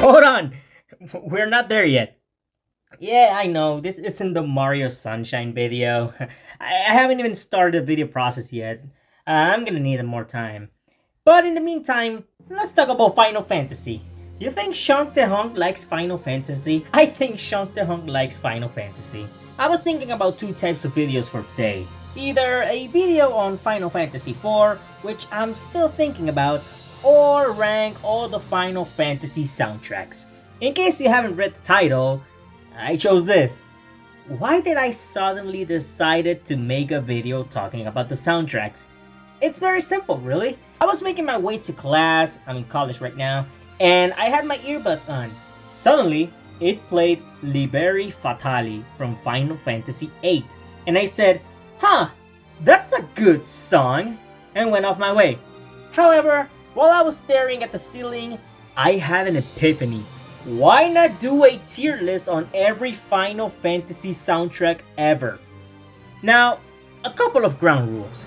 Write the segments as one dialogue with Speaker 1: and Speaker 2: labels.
Speaker 1: Hold on! We're not there yet. Yeah, I know, this isn't the Mario Sunshine video. I haven't even started the video process yet. I'm gonna need more time. But in the meantime, let's talk about Final Fantasy. You think Shonk the Hunk likes Final Fantasy? I think Shonk the Hunk likes Final Fantasy. I was thinking about two types of videos for today. Either a video on Final Fantasy IV, which I'm still thinking about, or rank all the Final Fantasy soundtracks. In case you haven't read the title, I chose this. Why did I suddenly decided to make a video talking about the soundtracks? It's very simple, really. I was making my way to class, I'm in college right now, and I had my earbuds on. Suddenly, it played Liberi Fatali from Final Fantasy VIII, and I said, huh, that's a good song, and went off my way. However, while I was staring at the ceiling, I had an epiphany. Why not do a tier list on every Final Fantasy soundtrack ever? Now, a couple of ground rules.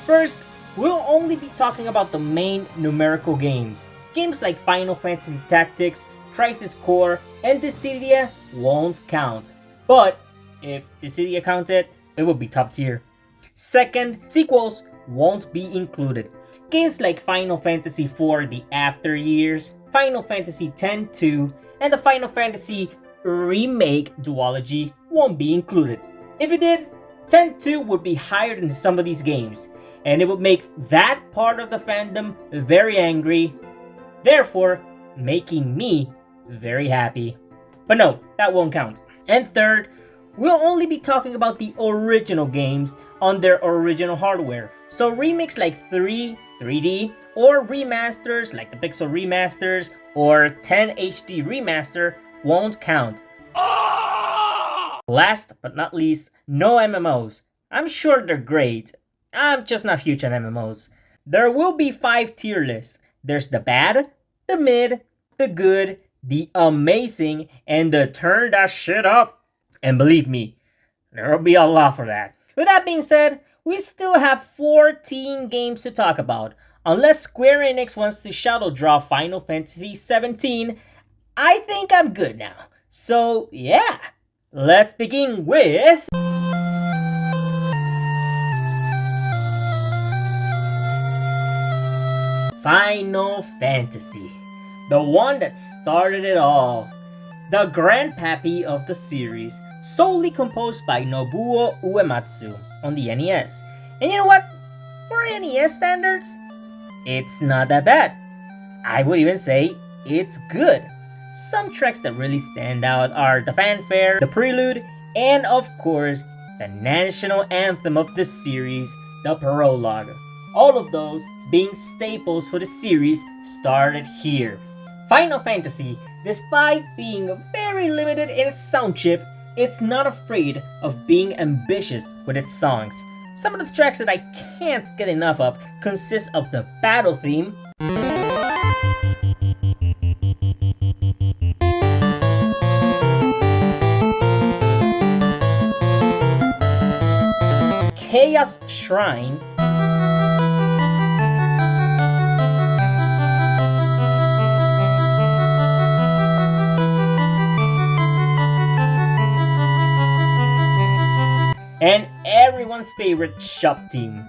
Speaker 1: First, we'll only be talking about the main numerical games. Games like Final Fantasy Tactics, Crisis Core, and Dissidia won't count. But if Dissidia counted, it would be top tier. Second, sequels won't be included. Games like Final Fantasy IV The After Years, Final Fantasy X-2, and the Final Fantasy Remake duology won't be included. If it did, X-2 would be higher than some of these games, and it would make that part of the fandom very angry, therefore making me very happy. But no, that won't count. And third, we'll only be talking about the original games on their original hardware. So remakes like 3D, or remasters like the Pixel remasters or 10 HD remaster won't count. Last but not least, no MMOs. I'm sure they're great. I'm just not huge on MMOs. There will be 5 tier lists. There's the bad, the mid, the good, the amazing, and the turn that shit up. And believe me, there'll be a lot for that. With that being said, we still have 14 games to talk about. Unless Square Enix wants to shadow drop Final Fantasy XVII, I think I'm good now. So yeah, let's begin with Final Fantasy, the one that started it all. The grandpappy of the series, solely composed by Nobuo Uematsu on the NES. And you know what? For NES standards, it's not that bad. I would even say it's good. Some tracks that really stand out are the fanfare, the prelude, and of course, the national anthem of the series, the prologue. All of those being staples for the series started here. Final Fantasy, despite being very limited in its sound chip, it's not afraid of being ambitious with its songs. Some of the tracks that I can't get enough of consist of the battle theme, Chaos Shrine, and everyone's favorite shop theme.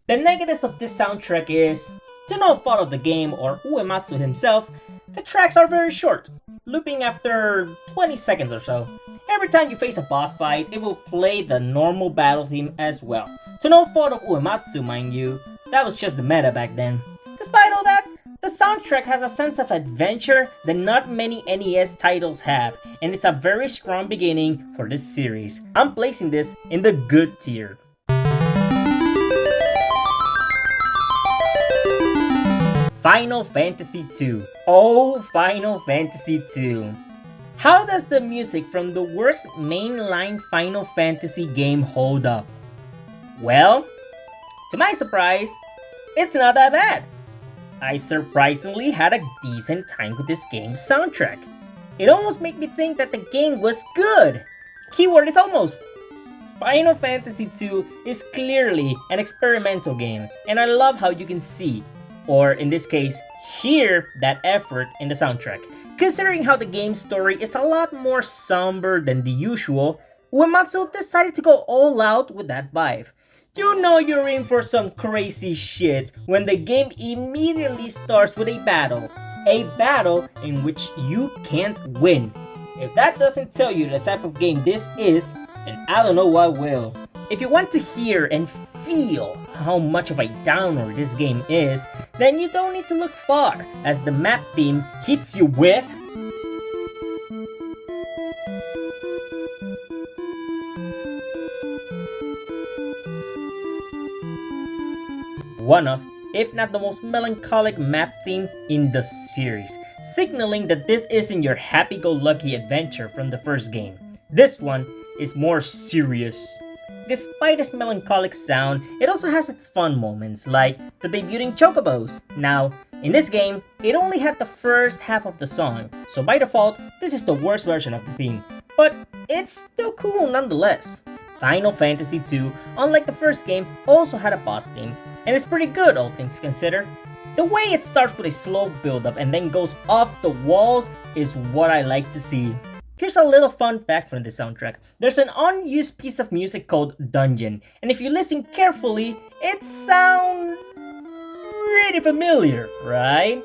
Speaker 1: The negatives of this soundtrack is, to no fault of the game or Uematsu himself, the tracks are very short, looping after 20 seconds or so. Every time you face a boss fight, it will play the normal battle theme as well. To no fault of Uematsu, mind you, that was just the meta back then. Despite all that, the soundtrack has a sense of adventure that not many NES titles have, and it's a very strong beginning for this series. I'm placing this in the good tier. Final Fantasy II. Oh, Final Fantasy II. How does the music from the worst mainline Final Fantasy game hold up? Well, to my surprise, it's not that bad. I surprisingly had a decent time with this game's soundtrack. It almost made me think that the game was good. Keyword is almost. Final Fantasy II is clearly an experimental game, and I love how you can see, or in this case, hear that effort in the soundtrack. Considering how the game's story is a lot more somber than the usual, Uematsu decided to go all out with that vibe. You know you're in for some crazy shit when the game immediately starts with a battle. A battle in which you can't win. If that doesn't tell you the type of game this is, then I don't know what will. If you want to hear and feel how much of a downer this game is, then you don't need to look far, as the map theme hits you with one of, if not the most melancholic map theme in the series, signaling that this isn't your happy-go-lucky adventure from the first game. This one is more serious. Despite its melancholic sound, it also has its fun moments, like the debuting chocobos. Now, in this game, it only had the first half of the song, so by default, this is the worst version of the theme, but it's still cool nonetheless. Final Fantasy II, unlike the first game, also had a boss theme, and it's pretty good all things considered. The way it starts with a slow build-up and then goes off the walls is what I like to see. Here's a little fun fact from the soundtrack. There's an unused piece of music called Dungeon, and if you listen carefully, it sounds pretty familiar, right?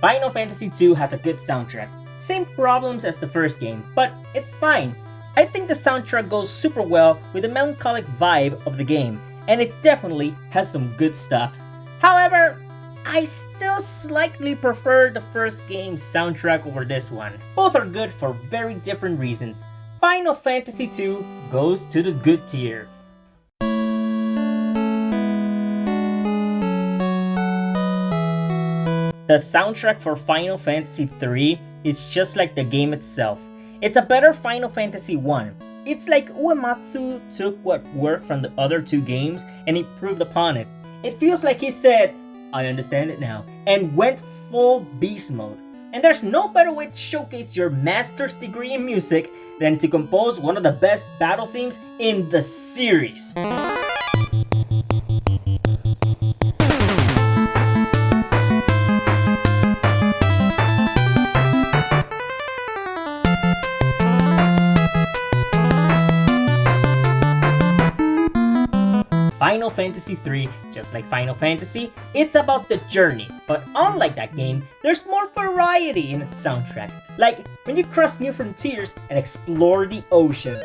Speaker 1: Final Fantasy II has a good soundtrack. Same problems as the first game, but it's fine. I think the soundtrack goes super well with the melancholic vibe of the game, and it definitely has some good stuff. However, I still slightly prefer the first game's soundtrack over this one. Both are good for very different reasons. Final Fantasy II goes to the good tier. The soundtrack for Final Fantasy III is just like the game itself. It's a better Final Fantasy I. It's like Uematsu took what worked from the other two games and improved upon it. It feels like he said, "I understand it now," and went full beast mode. And there's no better way to showcase your master's degree in music than to compose one of the best battle themes in the series. Final Fantasy III, just like Final Fantasy, it's about the journey, but unlike that game, there's more variety in its soundtrack, like when you cross new frontiers and explore the oceans.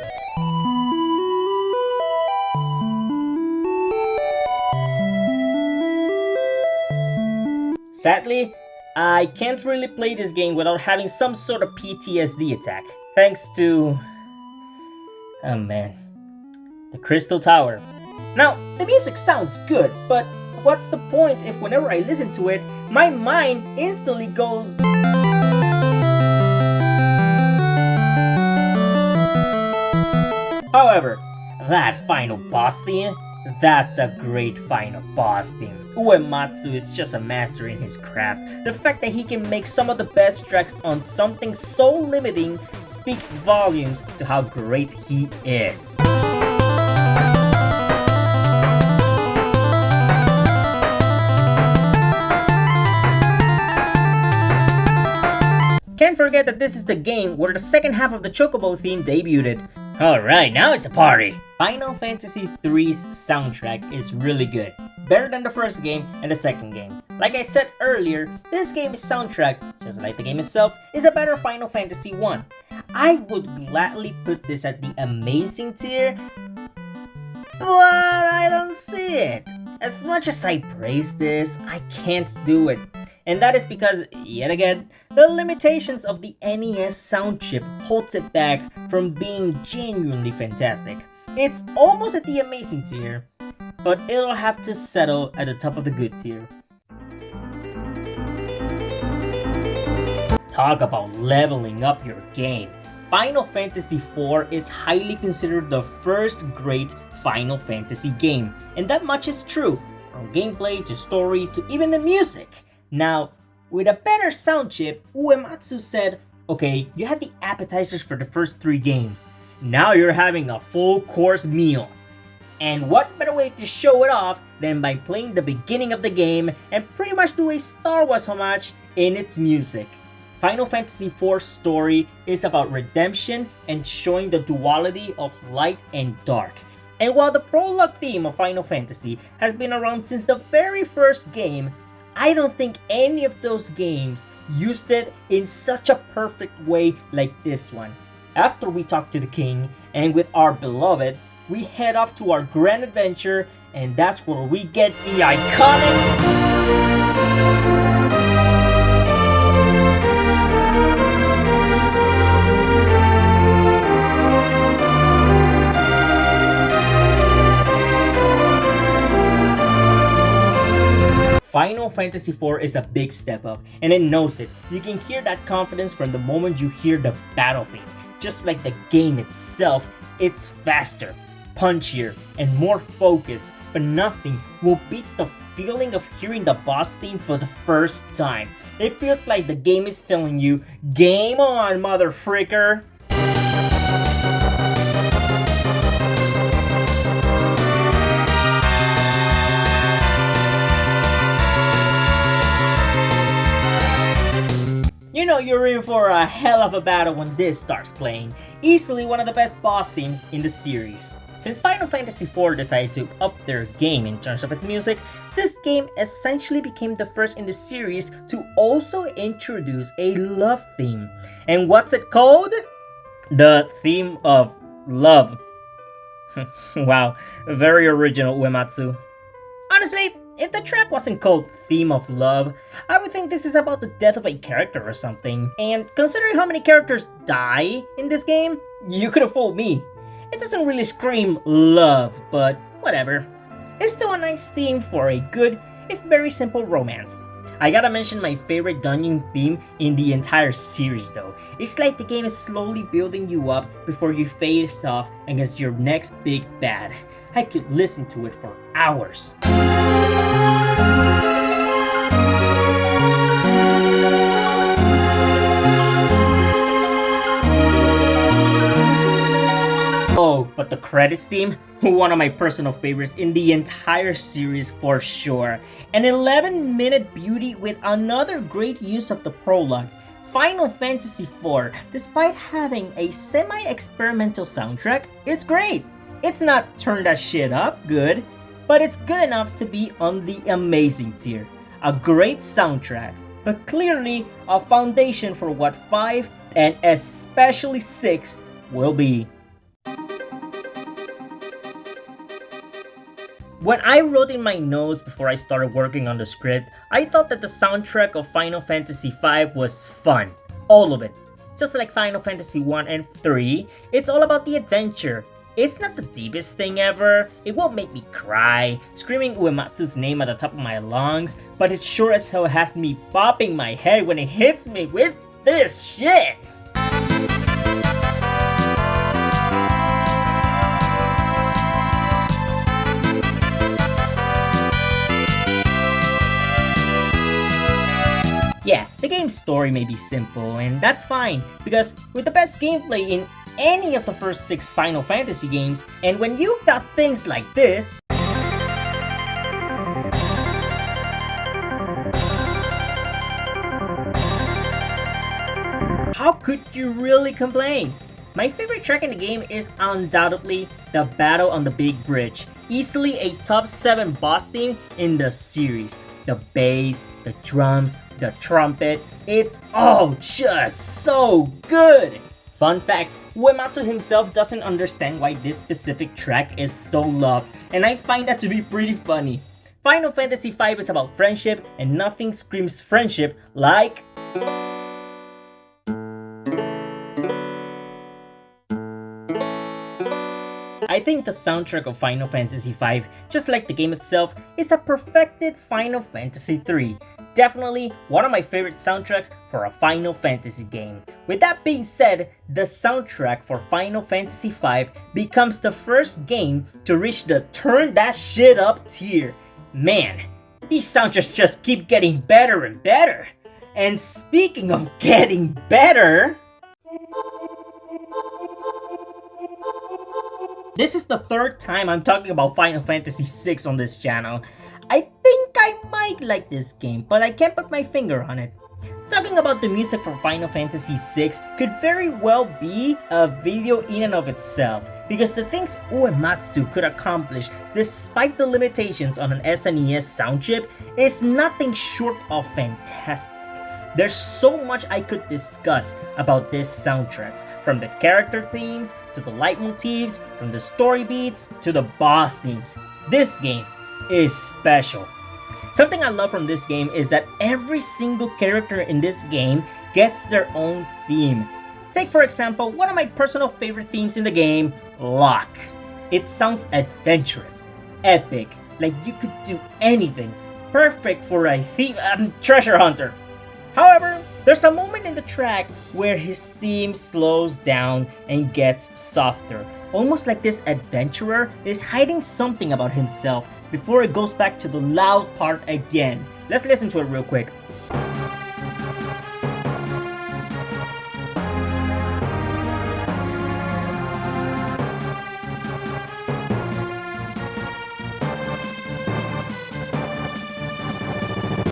Speaker 1: Sadly, I can't really play this game without having some sort of PTSD attack, thanks to... oh man, the Crystal Tower. Now, the music sounds good, but what's the point if whenever I listen to it, my mind instantly goes... However, that final boss theme, that's a great final boss theme. Uematsu is just a master in his craft. The fact that he can make some of the best tracks on something so limiting speaks volumes to how great he is. Can't forget that this is the game where the second half of the Chocobo theme debuted. Alright, now it's a party! Final Fantasy III's soundtrack is really good. Better than the first game and the second game. Like I said earlier, this game's soundtrack, just like the game itself, is a better Final Fantasy I. I would gladly put this at the amazing tier, but I don't see it. As much as I praise this, I can't do it. And that is because, yet again, the limitations of the NES sound chip holds it back from being genuinely fantastic. It's almost at the amazing tier, but it'll have to settle at the top of the good tier. Talk about leveling up your game. Final Fantasy IV is highly considered the first great Final Fantasy game, and that much is true, from gameplay to story to even the music. Now, with a better sound chip, Uematsu said, okay, you had the appetizers for the first 3 games, now you're having a full course meal. And what better way to show it off than by playing the beginning of the game and pretty much do a Star Wars homage in its music. Final Fantasy IV's story is about redemption and showing the duality of light and dark. And while the prologue theme of Final Fantasy has been around since the very first game, I don't think any of those games used it in such a perfect way like this one. After we talk to the king, and with our beloved, we head off to our grand adventure, and that's where we get the iconic... Final Fantasy IV is a big step up, and it knows it. You can hear that confidence from the moment you hear the battle theme. Just like the game itself, it's faster, punchier, and more focused, but nothing will beat the feeling of hearing the boss theme for the first time. It feels like the game is telling you, game on, mother fricker! You know you're in for a hell of a battle when this starts playing. Easily one of the best boss themes in the series. Since Final Fantasy IV decided to up their game in terms of its music, this game essentially became the first in the series to also introduce a love theme. And what's it called? The theme of love. Wow, very original, Uematsu. Honestly, if the track wasn't called Theme of Love, I would think this is about the death of a character or something. And considering how many characters die in this game, you could have fooled me. It doesn't really scream love, but whatever. It's still a nice theme for a good, if very simple romance. I gotta mention my favorite dungeon theme in the entire series though. It's like the game is slowly building you up before you face off against your next big bad. I could listen to it for hours. Oh, but the credits theme? One of my personal favorites in the entire series for sure. An 11-minute beauty with another great use of the prologue. Final Fantasy IV, despite having a semi-experimental soundtrack, it's great. It's not turn that shit up good, but it's good enough to be on the amazing tier. A great soundtrack, but clearly a foundation for what 5 and especially 6 will be. When I wrote in my notes before I started working on the script, I thought that the soundtrack of Final Fantasy V was fun. All of it. Just like Final Fantasy 1 and 3, it's all about the adventure. It's not the deepest thing ever, it won't make me cry, screaming Uematsu's name at the top of my lungs, but it sure as hell has me bopping my head when it hits me with this shit! Yeah, the game's story may be simple, and that's fine, because with the best gameplay in any of the first 6 Final Fantasy games, and when you got things like this, how could you really complain? My favorite track in the game is undoubtedly the battle on the big bridge, easily a top 7 boss theme in the series. The bass, the drums, the trumpet, it's all just so good! Fun fact, Uematsu himself doesn't understand why this specific track is so loved, and I find that to be pretty funny. Final Fantasy V is about friendship, and nothing screams friendship like... I think the soundtrack of Final Fantasy V, just like the game itself, is a perfected Final Fantasy III. definitely one of my favorite soundtracks for a Final Fantasy game. With that being said, the soundtrack for Final Fantasy V becomes the first game to reach the turn that shit up tier. Man, these soundtracks just keep getting better and better. And speaking of getting better, this is the third time I'm talking about Final Fantasy VI on this channel. I think I might like this game, but I can't put my finger on it. Talking about the music for Final Fantasy VI could very well be a video in and of itself, because the things Uematsu could accomplish despite the limitations on an SNES sound chip is nothing short of fantastic. There's so much I could discuss about this soundtrack, from the character themes to the leitmotifs, from the story beats to the boss themes. This game is special. Something I love from this game is that every single character in this game gets their own theme. Take for example, one of my personal favorite themes in the game, Locke. It sounds adventurous, epic, like you could do anything. Perfect for a treasure hunter. However, there's a moment in the track where his theme slows down and gets softer, almost like this adventurer is hiding something about himself before it goes back to the loud part again. Let's listen to it real quick.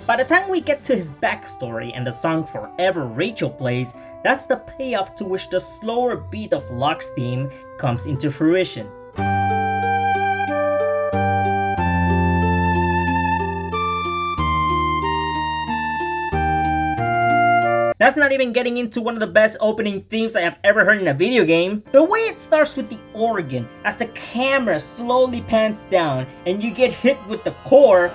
Speaker 1: By the time we get to his backstory and the song Forever Rachel plays, that's the payoff to which the slower beat of Locke's theme comes into fruition. That's not even getting into one of the best opening themes I have ever heard in a video game. The way it starts with the organ as the camera slowly pans down and you get hit with the core,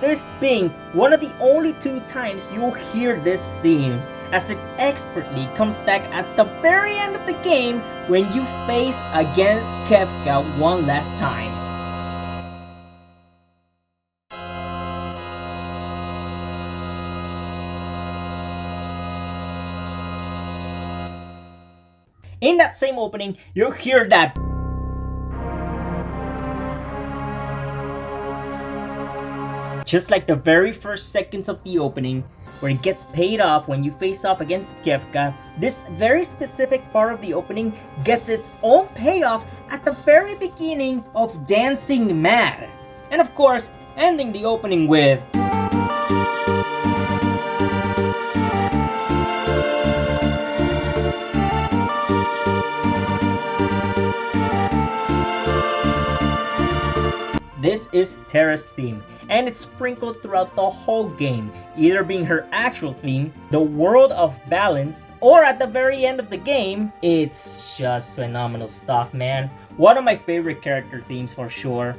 Speaker 1: this being one of the only 2 times you'll hear this theme, as it expertly comes back at the very end of the game when you face against Kefka one last time. In that same opening, you'll hear that just like the very first seconds of the opening, where it gets paid off when you face off against Kefka. This very specific part of the opening gets its own payoff at the very beginning of Dancing Mad. And of course, ending the opening with This is Terra's theme, and it's sprinkled throughout the whole game, either being her actual theme, the World of Balance, or at the very end of the game. It's just phenomenal stuff, man. One of my favorite character themes for sure.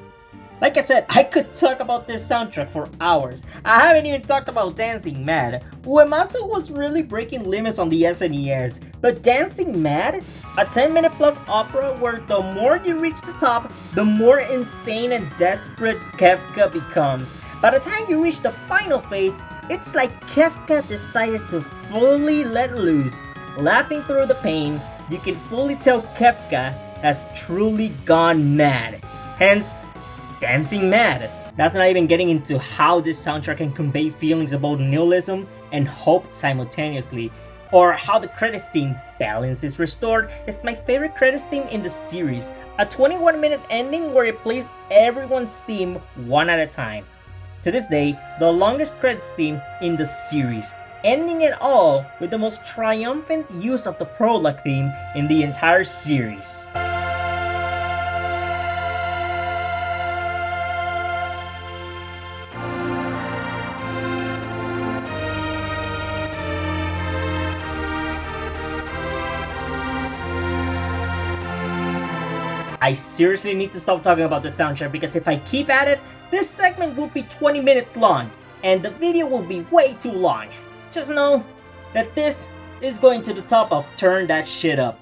Speaker 1: Like I said, I could talk about this soundtrack for hours. I haven't even talked about Dancing Mad. Uematsu was really breaking limits on the SNES, but Dancing Mad? A 10-minute plus opera where the more you reach the top, the more insane and desperate Kefka becomes. By the time you reach the final phase, it's like Kefka decided to fully let loose. Laughing through the pain, you can fully tell Kefka has truly gone mad. Hence, Dancing Mad. That's not even getting into how this soundtrack can convey feelings about nihilism and hope simultaneously, or how the credits theme, Balance is Restored, is my favorite credits theme in the series. A 21-minute ending where it plays everyone's theme one at a time. To this day, the longest credits theme in the series, ending it all with the most triumphant use of the prologue theme in the entire series. I seriously need to stop talking about the soundtrack, because if I keep at it, this segment will be 20 minutes long, and the video will be way too long. Just know that this is going to the top of Turn That Shit Up.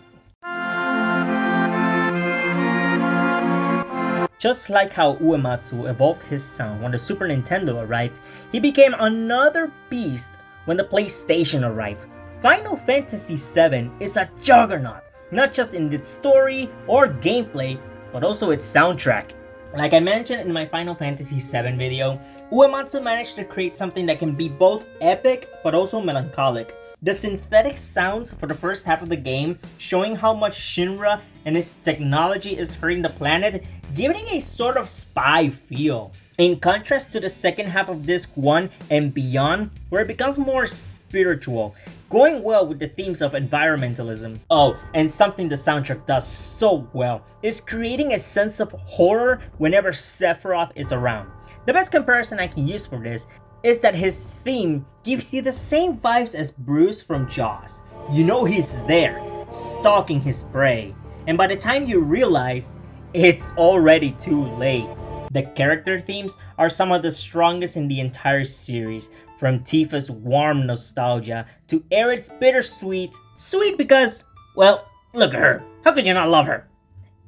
Speaker 1: Just like how Uematsu evolved his sound when the Super Nintendo arrived, he became another beast when the PlayStation arrived. Final Fantasy VII is a juggernaut, not just in its story or gameplay, but also its soundtrack. Like I mentioned in my Final Fantasy VII video, Uematsu managed to create something that can be both epic but also melancholic. The synthetic sounds for the first half of the game, showing how much Shinra and its technology is hurting the planet, giving a sort of spy feel. In contrast to the second half of Disc 1 and beyond, where it becomes more spiritual, going well with the themes of environmentalism. Oh, and something the soundtrack does so well is creating a sense of horror whenever Sephiroth is around. The best comparison I can use for this is that his theme gives you the same vibes as Bruce from Jaws. You know he's there, stalking his prey, and by the time you realize, it's already too late. The character themes are some of the strongest in the entire series, from Tifa's warm nostalgia to Aerith's bittersweet, sweet because, well, look at her, how could you not love her?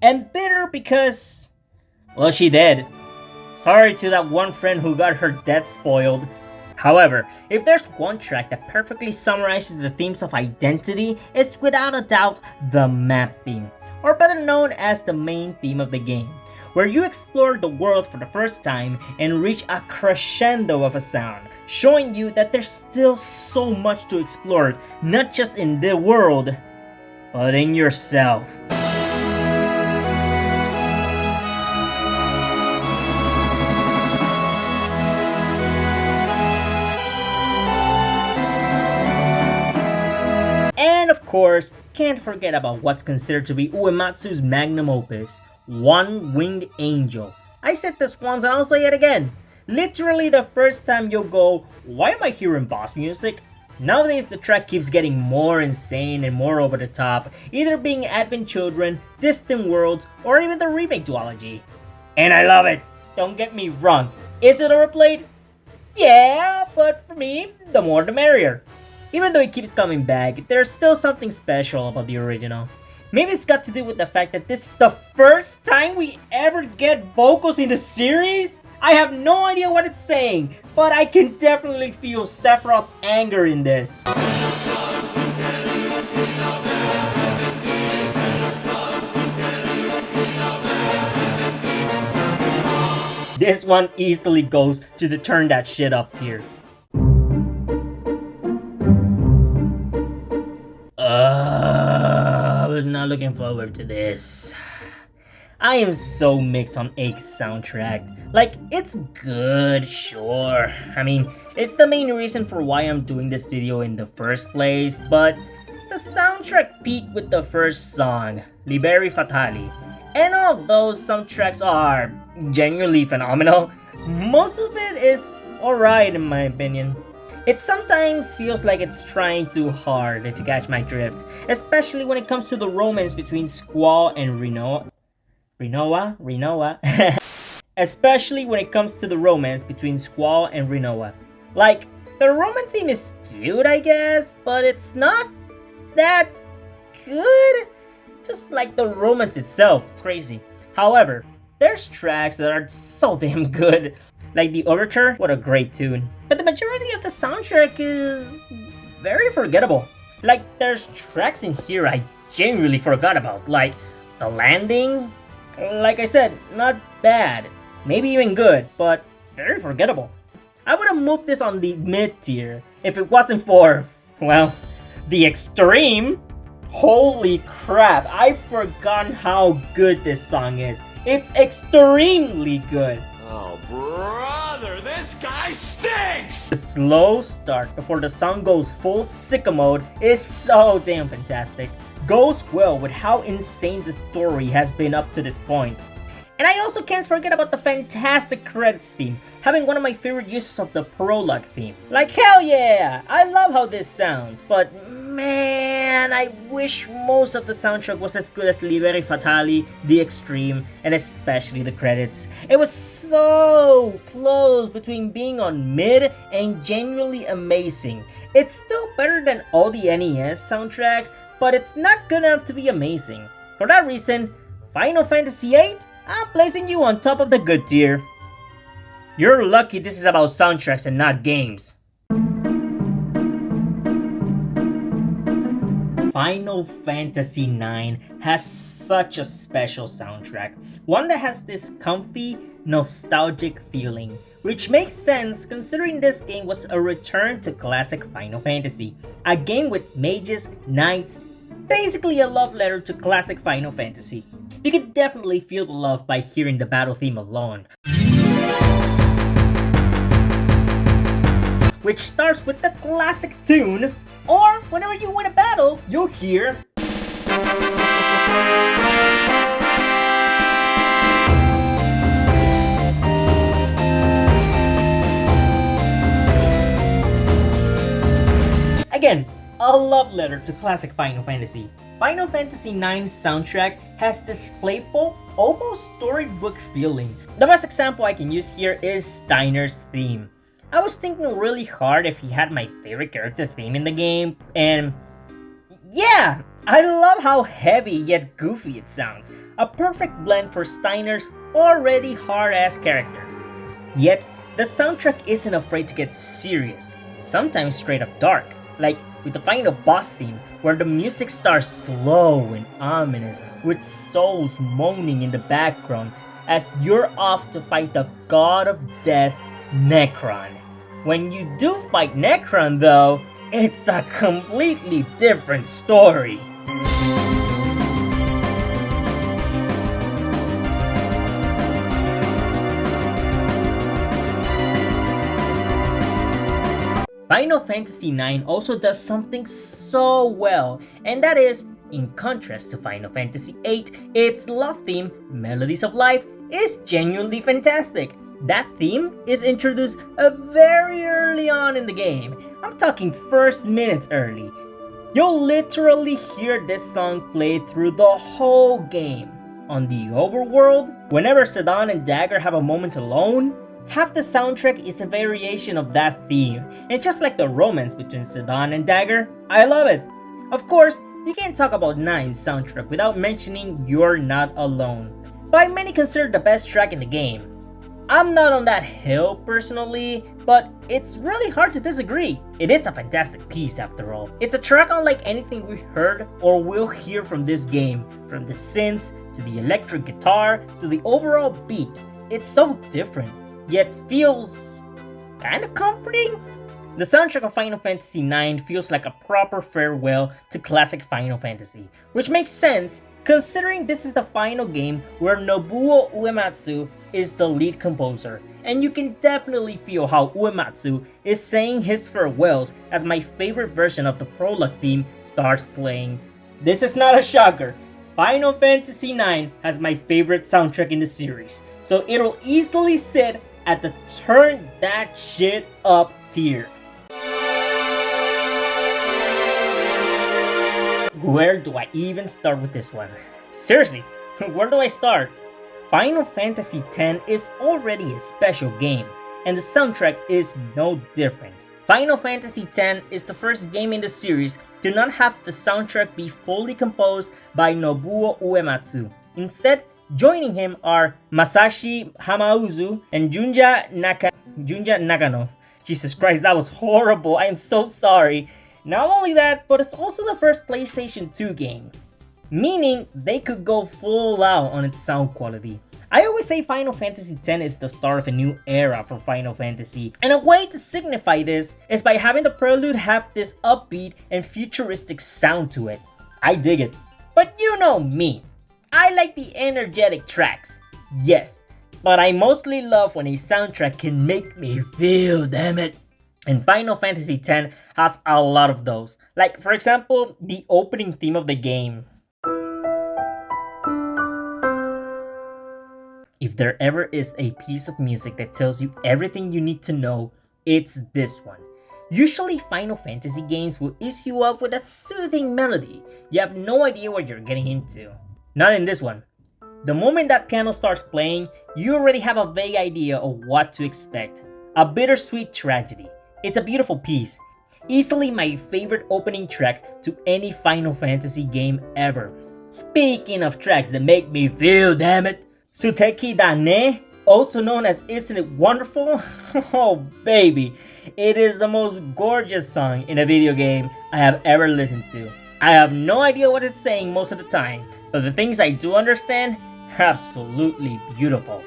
Speaker 1: And bitter because, well, she did. Sorry to that one friend who got her death spoiled. However, if there's one track that perfectly summarizes the themes of identity, it's without a doubt the map theme, or better known as the main theme of the game, where you explore the world for the first time and reach a crescendo of a sound, showing you that there's still so much to explore, not just in the world, but in yourself. And of course, can't forget about what's considered to be Uematsu's magnum opus, One Winged Angel. I said this once and I'll say it again. Literally the first time you'll go, why am I hearing boss music? Nowadays the track keeps getting more insane and more over the top, either being Advent Children, Distant Worlds, or even the remake duology. And I love it! Don't get me wrong, is it overplayed? Yeah, but for me, the more the merrier. Even though it keeps coming back, there's still something special about the original. Maybe it's got to do with the fact that this is the first time we ever get vocals in the series? I have no idea what it's saying, but I can definitely feel Sephiroth's anger in this. This one easily goes to the turn that shit up tier. I was not looking forward to this. I am so mixed on 8's soundtrack. Like, it's good, sure. I mean, it's the main reason for why I'm doing this video in the first place, but the soundtrack peaked with the first song, Liberi Fatali. And although some tracks are genuinely phenomenal, most of it is alright in my opinion. It sometimes feels like it's trying too hard, if you catch my drift, especially when it comes to the romance between Squall and Rinoa. Especially when it comes to the romance between Squall and Rinoa. Like, the Roman theme is cute, I guess, but it's not that good. Just like the romance itself, crazy. However, there's tracks that are so damn good. Like the Overture, what a great tune. But the majority of the soundtrack is very forgettable. Like, there's tracks in here I genuinely forgot about, like The Landing. Like I said, not bad, maybe even good, but very forgettable. I would have moved this on the mid tier if it wasn't for, well, the Extreme. Holy crap, I've forgotten how good this song is. It's extremely good.
Speaker 2: Oh, brother, this guy stinks!
Speaker 1: The slow start before the song goes full sicko mode is so damn fantastic. Goes well with how insane the story has been up to this point. And I also can't forget about the fantastic credits theme, having one of my favorite uses of the prologue theme. Like, hell yeah! I love how this sounds, but man, I wish most of the soundtrack was as good as Liberi Fatali, The Extreme, and especially the credits. It was so close between being on mid and genuinely amazing. It's still better than all the NES soundtracks, but it's not good enough to be amazing. For that reason, Final Fantasy VIII I'm placing you on top of the good tier. You're lucky this is about soundtracks and not games. Final Fantasy IX has such a special soundtrack, one that has this comfy, nostalgic feeling, which makes sense considering this game was a return to classic Final Fantasy, a game with mages, knights, basically a love letter to classic Final Fantasy. You can definitely feel the love by hearing the battle theme alone, which starts with the classic tune, or whenever you win a battle, you'll hear again, a love letter to classic Final Fantasy. Final Fantasy IX's soundtrack has this playful, almost storybook feeling. The best example I can use here is Steiner's theme. I was thinking really hard if he had my favorite character theme in the game, and yeah, I love how heavy yet goofy it sounds. A perfect blend for Steiner's already hard-ass character. Yet, the soundtrack isn't afraid to get serious, sometimes straight up dark, like with the final boss theme, where the music starts slow and ominous, with souls moaning in the background as you're off to fight the god of death, Necron. When you do fight Necron though, it's a completely different story. Final Fantasy IX also does something so well, and that is, in contrast to Final Fantasy VIII, its love theme, Melodies of Life, is genuinely fantastic. That theme is introduced very early on in the game. I'm talking first minutes early. You'll literally hear this song play through the whole game. On the overworld, whenever Sedan and Dagger have a moment alone, half the soundtrack is a variation of that theme. And just like the romance between Sedan and Dagger, I love it. Of course, you can't talk about Nine's soundtrack without mentioning You're Not Alone, by many considered the best track in the game. I'm not on that hill personally, but it's really hard to disagree. It is a fantastic piece after all. It's a track unlike anything we heard or will hear from this game, from the synths to the electric guitar to the overall beat. It's so different, yet feels kinda comforting. The soundtrack of Final Fantasy IX feels like a proper farewell to classic Final Fantasy, which makes sense considering this is the final game where Nobuo Uematsu is the lead composer, and you can definitely feel how Uematsu is saying his farewells as my favorite version of the prologue theme starts playing. This is not a shocker. Final Fantasy IX has my favorite soundtrack in the series, so it'll easily sit at the turn that shit up tier. Where do I even start with this one? Seriously, where do I start? Final Fantasy X is already a special game, and the soundtrack is no different. Final Fantasy X is the first game in the series to not have the soundtrack be fully composed by Nobuo Uematsu. Instead, joining him are Masashi Hamauzu and Junja Nakano. Jesus Christ, that was horrible. I am so sorry. Not only that, but it's also the first PlayStation 2 game, meaning they could go full out on its sound quality. I always say Final Fantasy X is the start of a new era for Final Fantasy, and a way to signify this is by having the prelude have this upbeat and futuristic sound to it. I dig it. But you know me, I like the energetic tracks, yes, but I mostly love when a soundtrack can make me feel, damn it. And Final Fantasy X has a lot of those. Like, for example, the opening theme of the game. If there ever is a piece of music that tells you everything you need to know, it's this one. Usually Final Fantasy games will ease you up with a soothing melody. You have no idea what you're getting into. Not in this one. The moment that piano starts playing, you already have a vague idea of what to expect. A bittersweet tragedy. It's a beautiful piece. Easily my favorite opening track to any Final Fantasy game ever. Speaking of tracks that make me feel, damn it, Suteki Dane, also known as Isn't It Wonderful? Oh baby, it is the most gorgeous song in a video game I have ever listened to. I have no idea what it's saying most of the time, but the things I do understand, absolutely beautiful.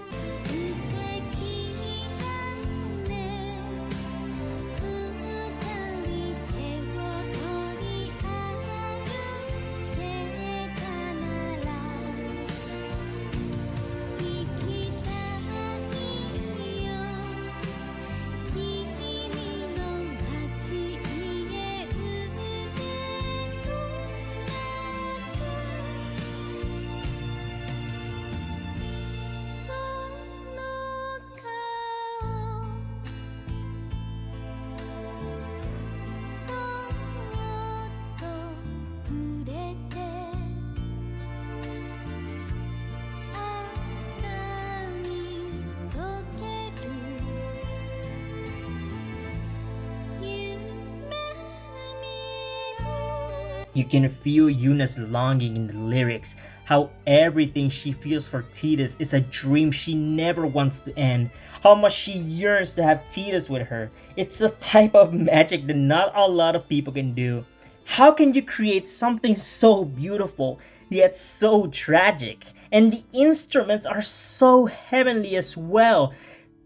Speaker 1: You can feel Yuna's longing in the lyrics, how everything she feels for Tidus is a dream she never wants to end, how much she yearns to have Tidus with her. It's a type of magic that not a lot of people can do. How can you create something so beautiful, yet so tragic? And the instruments are so heavenly as well.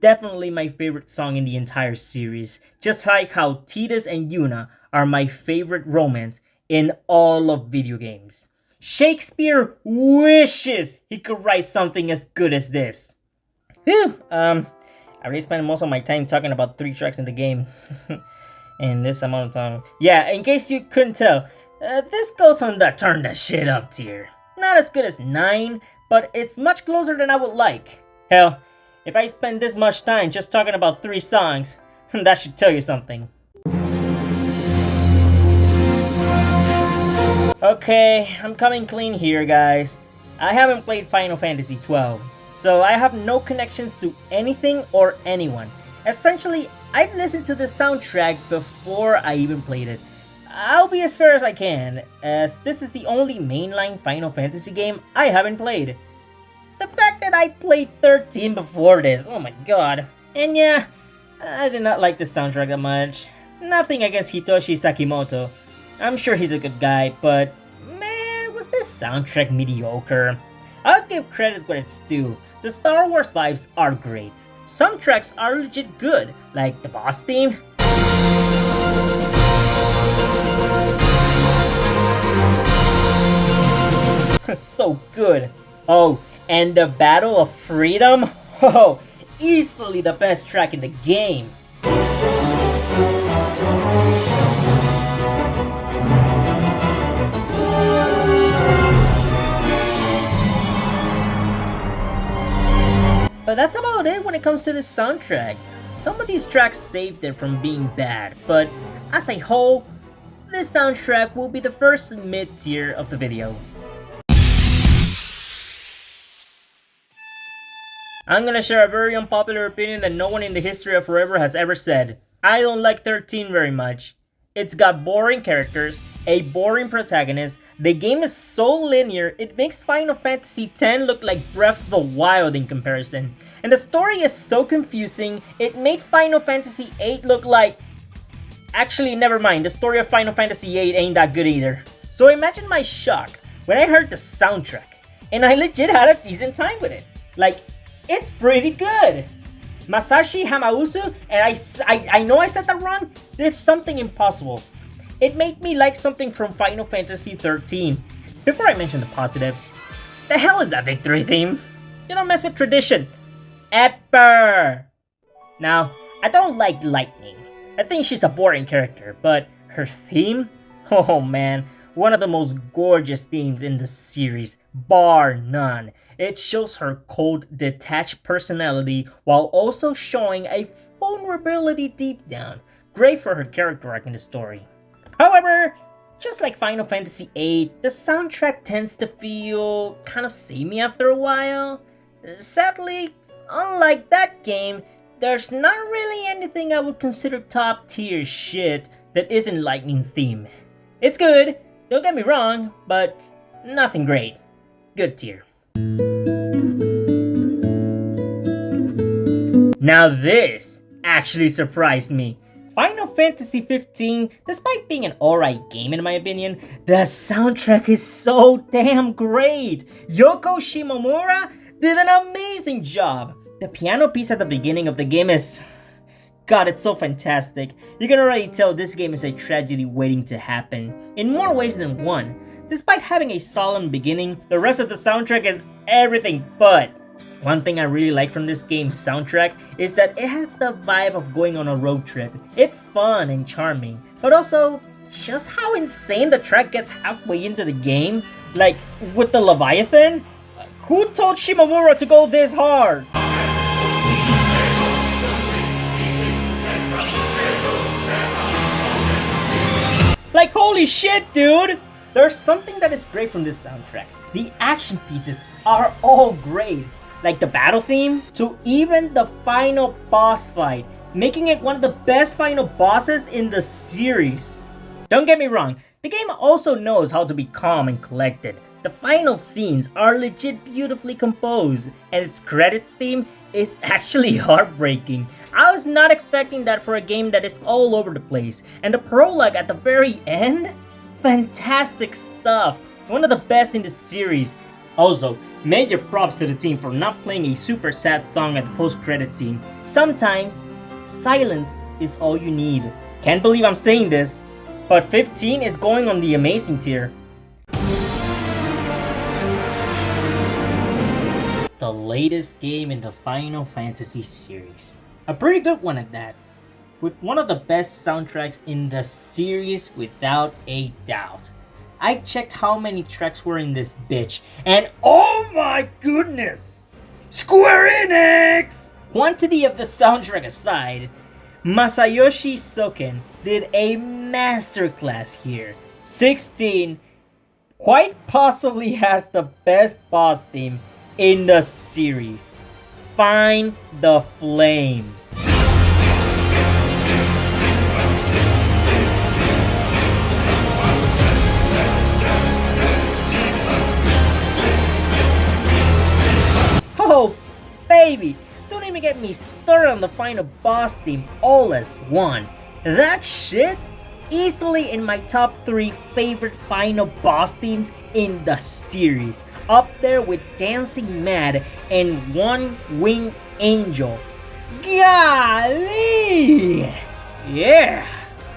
Speaker 1: Definitely my favorite song in the entire series, just like how Tidus and Yuna are my favorite romance in all of video games. Shakespeare wishes he could write something as good as this. Whew, I already spent most of my time talking about 3 tracks in the game. In this amount of time. Yeah, in case you couldn't tell, this goes on the turn that shit up tier. Not as good as 9, but it's much closer than I would like. Hell, if I spend this much time just talking about 3 songs, that should tell you something. Okay, I'm coming clean here, guys. I haven't played Final Fantasy XII, so I have no connections to anything or anyone. Essentially, I've listened to the soundtrack before I even played it. I'll be as fair as I can, as this is the only mainline Final Fantasy game I haven't played. The fact that I played 13 before this, oh my god. And yeah, I did not like the soundtrack that much. Nothing against Hitoshi Sakimoto. I'm sure he's a good guy, but man, was this soundtrack mediocre? I'll give credit where it's due. The Star Wars vibes are great. Some tracks are legit good, like the boss theme. So good. Oh, and the Battle of Freedom? Oh, easily the best track in the game. But that's about it when it comes to this soundtrack. Some of these tracks saved it from being bad, but as a whole, this soundtrack will be the first mid-tier of the video. I'm gonna share a very unpopular opinion that no one in the history of Forever has ever said. I don't like 13 very much. It's got boring characters, a boring protagonist, the game is so linear, it makes Final Fantasy X look like Breath of the Wild in comparison. And the story is so confusing, it made Final Fantasy VIII look like... Actually, never mind, the story of Final Fantasy VIII ain't that good either. So imagine my shock when I heard the soundtrack, and I legit had a decent time with it. Like, it's pretty good. Masashi Hamauzu, and I know I said that wrong, did something impossible. It made me like something from Final Fantasy XIII. Before I mention the positives, the hell is that victory theme? You don't mess with tradition. Ever. Now, I don't like Lightning. I think she's a boring character, but her theme? Oh man, one of the most gorgeous themes in the series, bar none. It shows her cold, detached personality while also showing a vulnerability deep down. Great for her character arc in the story. However, just like Final Fantasy VIII, the soundtrack tends to feel kind of samey after a while. Sadly, unlike that game, there's not really anything I would consider top tier shit that isn't Lightning's theme. It's good, don't get me wrong, but nothing great. Good tier. Now this actually surprised me. Final Fantasy 15, despite being an alright game in my opinion, the soundtrack is so damn great! Yoko Shimomura did an amazing job! The piano piece at the beginning of the game is... God, it's so fantastic. You can already tell this game is a tragedy waiting to happen, in more ways than one. Despite having a solemn beginning, the rest of the soundtrack is everything but. One thing I really like from this game's soundtrack is that it has the vibe of going on a road trip. It's fun and charming, but also just how insane the track gets halfway into the game. Like, with the Leviathan? Who told Shimomura to go this hard? Like, holy shit, dude! There's something that is great from this soundtrack. The action pieces are all great. Like the battle theme, to even the final boss fight, making it one of the best final bosses in the series. Don't get me wrong, the game also knows how to be calm and collected. The final scenes are legit beautifully composed, and its credits theme is actually heartbreaking. I was not expecting that for a game that is all over the place, and the prologue at the very end? Fantastic stuff, one of the best in the series. Also, major props to the team for not playing a super sad song at the post-credit scene. Sometimes, silence is all you need. Can't believe I'm saying this, but 15 is going on the amazing tier. The latest game in the Final Fantasy series. A pretty good one at that, with one of the best soundtracks in the series without a doubt. I checked how many tracks were in this bitch, and oh my goodness! Square Enix! Quantity of the soundtrack aside, Masayoshi Soken did a masterclass here. 16 quite possibly has the best boss theme in the series. Find the Flame. Oh, baby, don't even get me started on the final boss theme all as one. That shit, easily in my top 3 favorite final boss themes in the series. Up there with Dancing Mad and One Winged Angel. Golly! Yeah,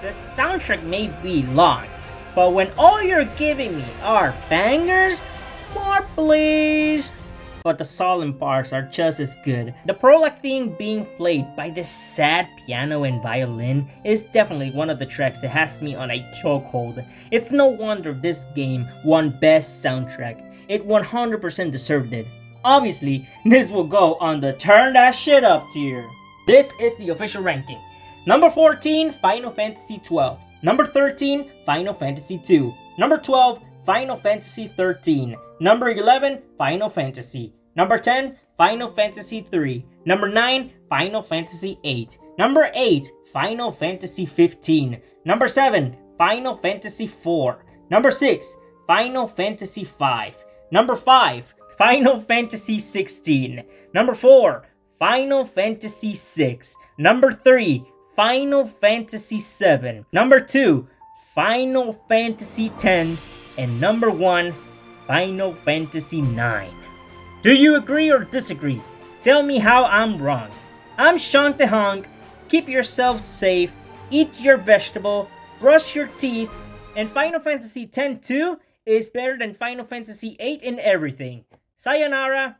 Speaker 1: the soundtrack may be long, but when all you're giving me are bangers, more please. But the solemn parts are just as good. The prologue theme being played by this sad piano and violin is definitely one of the tracks that has me on a chokehold. It's no wonder this game won Best Soundtrack. It 100% deserved it. Obviously, this will go on the Turn That Shit Up tier. This is the official ranking. Number 14, Final Fantasy 12. Number 13, Final Fantasy 2. Number 12, Final Fantasy 13. Number 11, Final Fantasy. Number 10, Final Fantasy 3. Number 9, Final Fantasy 8. Number 8, Final Fantasy 15. Number 7, Final Fantasy 4. Number 6, Final Fantasy 5. Number 5, Final Fantasy 16. Number 4, Final Fantasy 6. Number 3, Final Fantasy 7. Number 2, Final Fantasy 10. And number 1, Final Fantasy 9. Do you agree or disagree? Tell me how I'm wrong. I'm Sean Tehong. Keep yourself safe, eat your vegetable, brush your teeth, and Final Fantasy X-2 is better than Final Fantasy VIII in everything. Sayonara!